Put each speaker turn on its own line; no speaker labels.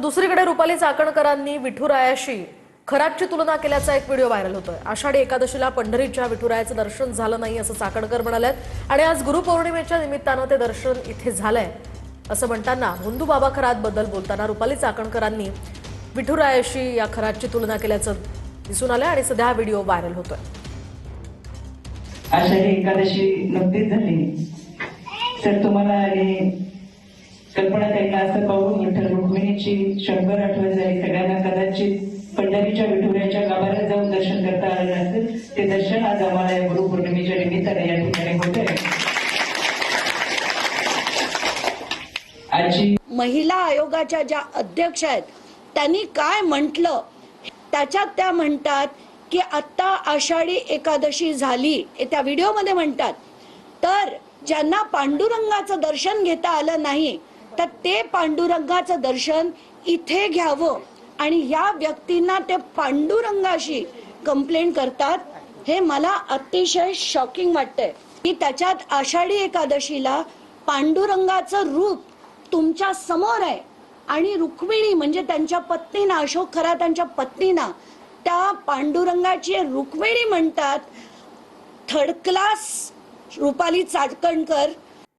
दुसरीकडे रुपाली चाकणकरांनी विठुरायाशी खरातची तुलना केल्याचा एक व्हिडिओ व्हायरल होतोय। आषाढी एकादशीला पंढरीच्या विठुरायाचं दर्शन झालं नाही असं चाकणकर म्हणालेत आणि आज गुरुपौर्णिमेच्या निमित्तानं ते दर्शन इथे झालंय असं म्हणताना भोंदू बाबा खरात बद्दल बोलताना रुपाली चाकणकरांनी विठुरायाशी या खरातची तुलना केल्याचं दिसून आलंय आणि सध्या हा व्हिडिओ व्हायरल होतोय।
आषाढी एकादशी नुकतीच झाली सर, तुम्हाला कल्पना ताईंना असं पाहून विठ्ठल रुक्मिणीची क्षणभर आठवण झाली। सगळ्यांना कदाचित पंढरीच्या विठुरायाच्या गाभाऱ्यात जाऊन दर्शन करता आलं नसेल, ते दर्शन आज आम्हाला या गुरुपौर्णिमेच्या निमित्ताने या ठिकाणी होत आहे। आजची
महिला आयोगाच्या ज्या अध्यक्ष आहेत त्यांनी काय म्हटलं त्याच्यात त्या म्हणतात की आता आषाढी एकादशी झाली, त्या व्हिडिओमध्ये म्हणतात, तर ज्यांना पांडुरंगाचं दर्शन घेता आलं नाही तर ते पांडुरंगाचं दर्शन इथे घ्यावं आणि या व्यक्तींना ते पांडुरंगाशी कंप्लेंट करतात। हे मला अतिशय शॉकिंग वाटतंय की त्याच्यात आषाढी एकादशीला पांडुरंगाचं रूप तुमच्या समोर आहे आणि रुक्मिणी म्हणजे त्यांच्या पत्नीना, अशोक खरात त्यांच्या पत्नीना त्या पांडुरंगाची रुक्मिणी म्हणतात। Third class Rupali Chakankar